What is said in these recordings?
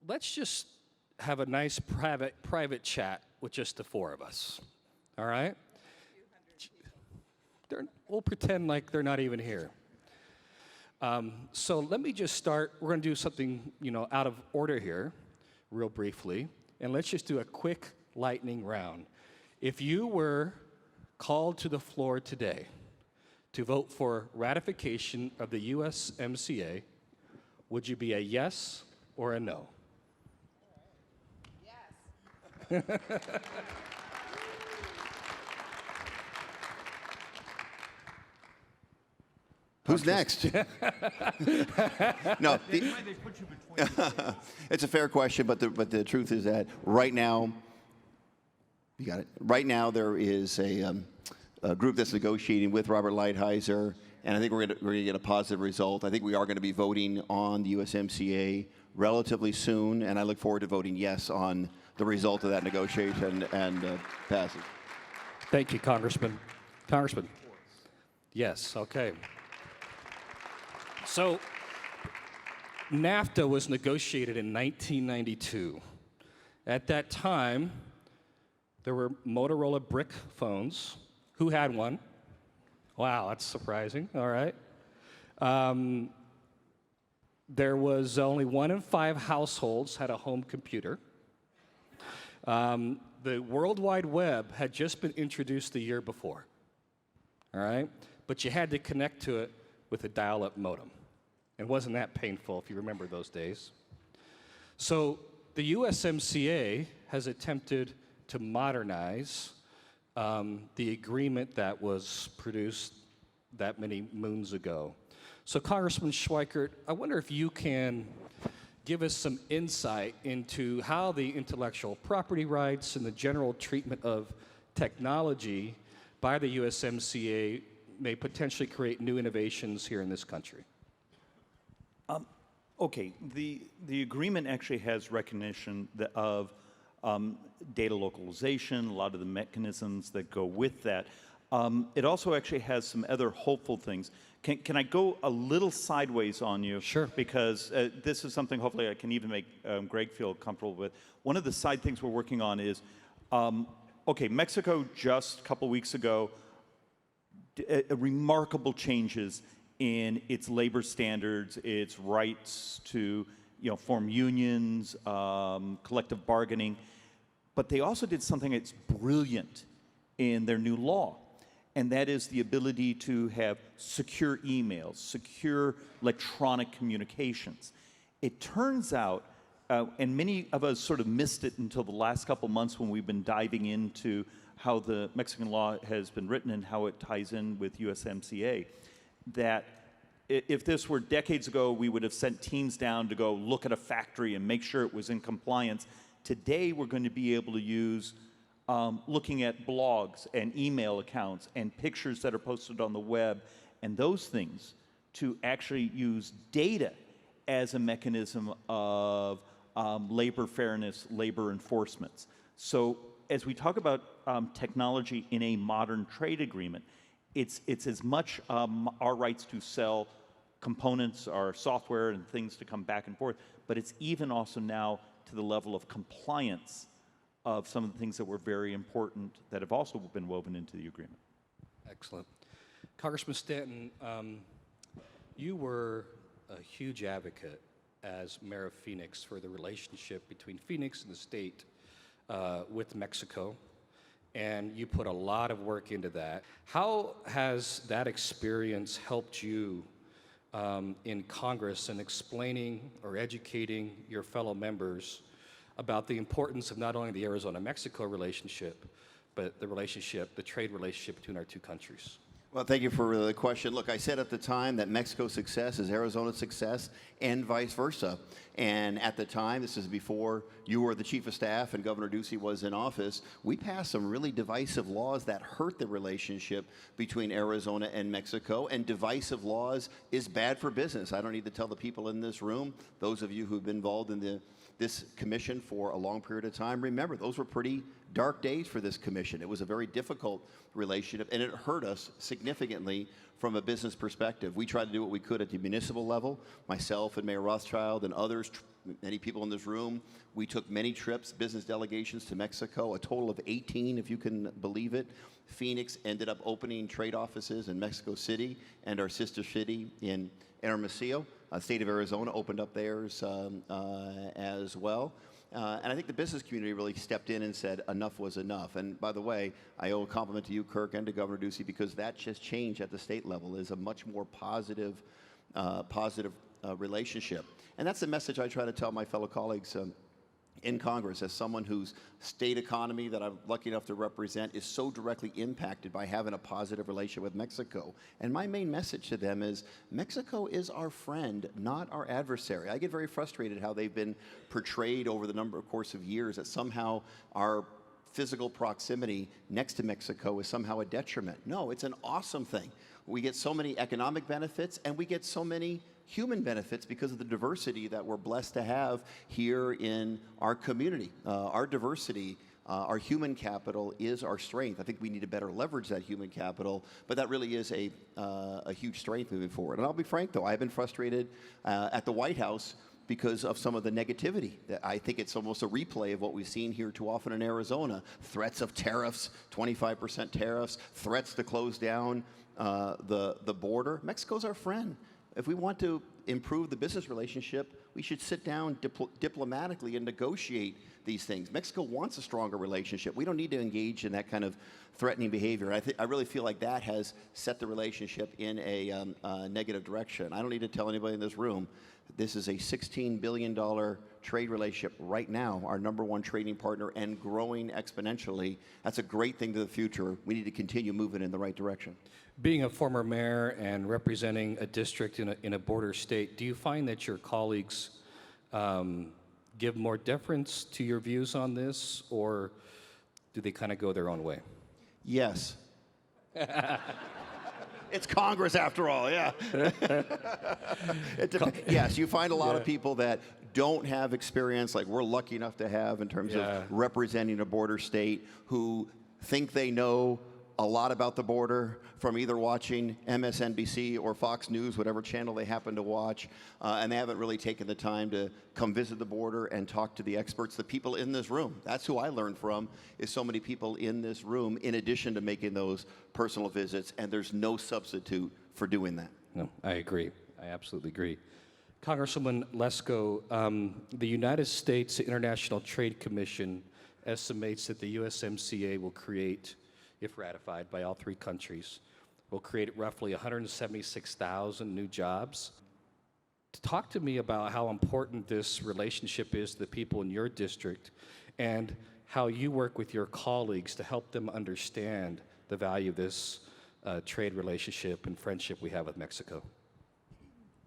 let's just have a nice private chat with just the four of us. All right? We'll pretend like they're not even here. So let me just start. We're going to do something, out of order here, real briefly, and let's just do a quick lightning round. If you were called to the floor today to vote for ratification of the USMCA, would you be a yes or a no? Yes. Who's next? No, it's a fair question, but the truth is that right now, you got it. Right now, there is a group that's negotiating with Robert Lighthizer, and I think we're going to get a positive result. I think we are going to be voting on the USMCA relatively soon, and I look forward to voting yes on the result of that negotiation and passage. Thank you, Congressman. Congressman. Yes. Okay. So, NAFTA was negotiated in 1992. At that time, there were Motorola brick phones. Who had one? Wow, that's surprising. All right. There was only 1 in 5 households had a home computer. The World Wide Web had just been introduced the year before. All right? But you had to connect to it with a dial-up modem. It wasn't that painful, if you remember those days. So the USMCA has attempted to modernize the agreement that was produced that many moons ago. So Congressman Schweikert, I wonder if you can give us some insight into how the intellectual property rights and the general treatment of technology by the USMCA may potentially create new innovations here in this country. Okay, the agreement actually has recognition of data localization, a lot of the mechanisms that go with that. It also actually has some other hopeful things. Can I go a little sideways on you? Sure. Because this is something hopefully I can even make Greg feel comfortable with. One of the side things we're working on is, okay, Mexico just a couple weeks ago, remarkable changes in its labor standards, its rights to form unions, collective bargaining. But they also did something that's brilliant in their new law, and that is the ability to have secure emails, secure electronic communications. It turns out, and many of us sort of missed it until the last couple months when we've been diving into how the Mexican law has been written and how it ties in with USMCA, that if this were decades ago, we would have sent teams down to go look at a factory and make sure it was in compliance. Today, we're going to be able to use looking at blogs and email accounts and pictures that are posted on the web and those things to actually use data as a mechanism of labor fairness, labor enforcement. So as we talk about technology in a modern trade agreement, it's as much our rights to sell components, our software and things to come back and forth, but it's even also now to the level of compliance of some of the things that were very important that have also been woven into the agreement. Excellent. Congressman Stanton, you were a huge advocate as mayor of Phoenix for the relationship between Phoenix and the state with Mexico, and you put a lot of work into that. How has that experience helped you in Congress in explaining or educating your fellow members about the importance of not only the Arizona-Mexico relationship, but the trade relationship between our two countries? Well, thank you for the question. Look, I said at the time that Mexico's success is Arizona's success and vice versa. And at the time, this is before you were the chief of staff and Governor Ducey was in office, we passed some really divisive laws that hurt the relationship between Arizona and Mexico. And divisive laws is bad for business. I don't need to tell the people in this room, those of you who've been involved in this commission for a long period of time, remember, those were pretty dark days for this commission. It was a very difficult relationship, and it hurt us significantly. significantly from a business perspective. We tried to do what we could at the municipal level, myself and Mayor Rothschild and others, many people in this room. We took many trips, business delegations to Mexico, a total of 18, if you can believe it. Phoenix ended up opening trade offices in Mexico City and our sister city in Hermosillo. The state of Arizona opened up theirs as well. And I think the business community really stepped in and said enough was enough. And by the way, I owe a compliment to you, Kirk, and to Governor Ducey, because that just changed at the state level. Is a much more positive relationship. And that's the message I try to tell my fellow colleagues in Congress, as someone whose state economy that I'm lucky enough to represent is so directly impacted by having a positive relationship with Mexico. And my main message to them is Mexico is our friend, not our adversary. I get very frustrated how they've been portrayed over the course of years that somehow our physical proximity next to Mexico is somehow a detriment. No, it's an awesome thing. We get so many economic benefits, and we get so many human benefits because of the diversity that we're blessed to have here in our community. Our diversity, our human capital is our strength. I think we need to better leverage that human capital, but that really is a huge strength moving forward. And I'll be frank, though, I've been frustrated at the White House because of some of the negativity. I think it's almost a replay of what we've seen here too often in Arizona. Threats of tariffs, 25% tariffs, threats to close down the border. Mexico's our friend. If we want to improve the business relationship, we should sit down diplomatically and negotiate these things. Mexico wants a stronger relationship. We don't need to engage in that kind of threatening behavior. I really feel like that has set the relationship in a negative direction. I don't need to tell anybody in this room, this is a $16 billion trade relationship right now, our #1 trading partner, and growing exponentially. That's a great thing to the future. We need to continue moving in the right direction. Being a former mayor and representing a district in a border state, do you find that your colleagues give more deference to your views on this, or do they kind of go their own way? Yes. It's Congress after all, yeah. Yes, you find a lot of people that don't have experience like we're lucky enough to have in terms of representing a border state, who think they know a lot about the border from either watching MSNBC or Fox News, whatever channel they happen to watch, and they haven't really taken the time to come visit the border and talk to the experts, the people in this room. That's who I learned from, is so many people in this room, in addition to making those personal visits, and there's no substitute for doing that. No, I agree. I absolutely agree. Congresswoman Lesko, the United States International Trade Commission estimates that the USMCA will create, if ratified by all 3 countries, will create roughly 176,000 new jobs. Talk to me about how important this relationship is to the people in your district, and how you work with your colleagues to help them understand the value of this trade relationship and friendship we have with Mexico.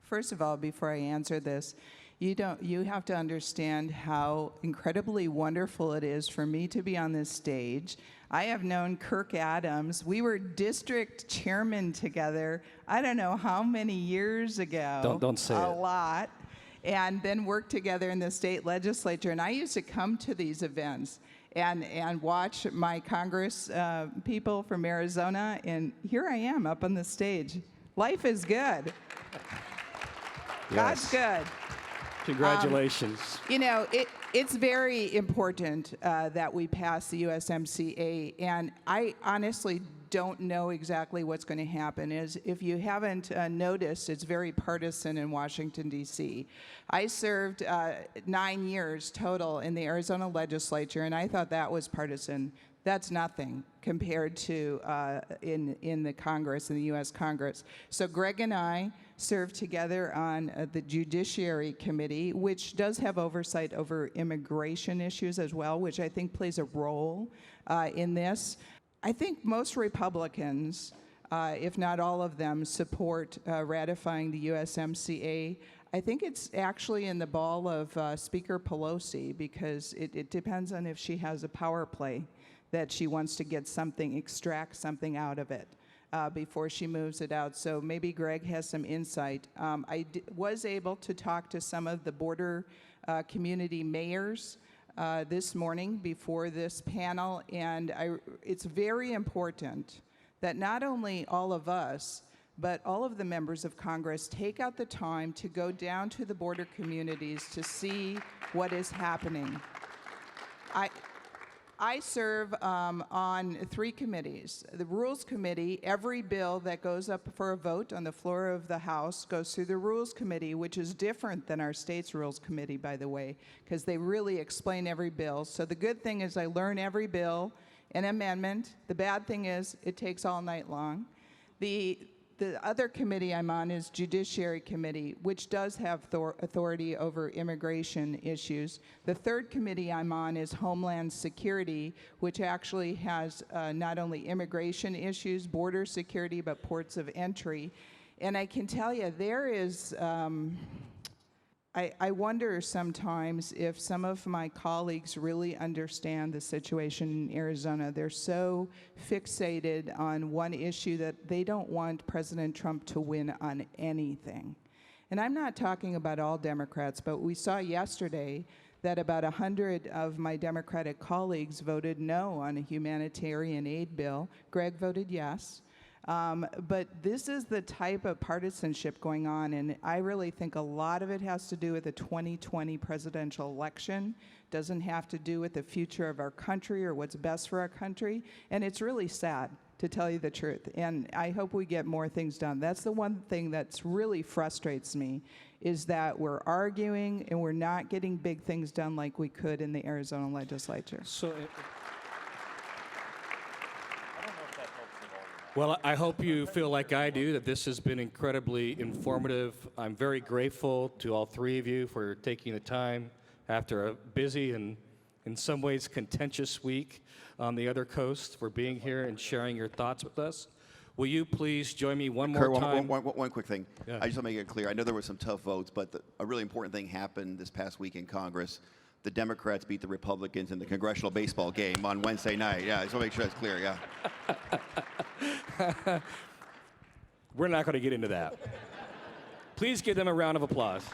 First of all, before I answer this, you have to understand how incredibly wonderful it is for me to be on this stage. I have known Kirk Adams. We were district chairmen together, I don't know how many years ago. Don't say it. A lot. And then worked together in the state legislature. And I used to come to these events and watch my Congress people from Arizona. And here I am up on the stage. Life is good. God's good. Congratulations. You know, it's very important that we pass the USMCA, and I honestly don't know exactly what's going to happen. If you haven't noticed, it's very partisan in Washington, D.C. I served 9 years total in the Arizona legislature, and I thought that was partisan. That's nothing compared to in the Congress, in the U.S. Congress. So Greg and I served together on the Judiciary Committee, which does have oversight over immigration issues as well, which I think plays a role in this. I think most Republicans, if not all of them, support ratifying the USMCA. I think it's actually in the ball of Speaker Pelosi, because it depends on if she has a power play that she wants to get something, extract something out of it before she moves it out. So maybe Greg has some insight. I was able to talk to some of the border community mayors this morning before this panel, and it's very important that not only all of us, but all of the members of Congress take out the time to go down to the border communities to see what is happening. I serve on 3 committees. The Rules Committee, every bill that goes up for a vote on the floor of the House goes through the Rules Committee, which is different than our state's Rules Committee, by the way, because they really explain every bill. So the good thing is I learn every bill and amendment. The bad thing is it takes all night long. The other committee I'm on is Judiciary Committee, which does have authority over immigration issues. The third committee I'm on is Homeland Security, which actually has not only immigration issues, border security, but ports of entry. And I can tell you, there is, I wonder sometimes if some of my colleagues really understand the situation in Arizona. They're so fixated on one issue that they don't want President Trump to win on anything. And I'm not talking about all Democrats, but we saw yesterday that about 100 of my Democratic colleagues voted no on a humanitarian aid bill. Greg voted yes. But this is the type of partisanship going on, and I really think a lot of it has to do with the 2020 presidential election. Doesn't have to do with the future of our country or what's best for our country, and it's really sad, to tell you the truth. And I hope we get more things done. That's the one thing that's really frustrates me, is that we're arguing and we're not getting big things done like we could in the Arizona legislature. So, well, I hope you feel like I do, that this has been incredibly informative. I'm very grateful to all 3 of you for taking the time after a busy and in some ways contentious week on the other coast, for being here and sharing your thoughts with us. Will you please join me one more Kurt, time? one quick thing. Yeah. I just want to make it clear. I know there were some tough votes, but a really important thing happened this past week in Congress. The Democrats beat the Republicans in the Congressional baseball game on Wednesday night. Yeah, I just want to make sure that's clear, yeah. We're not going to get into that. Please give them a round of applause.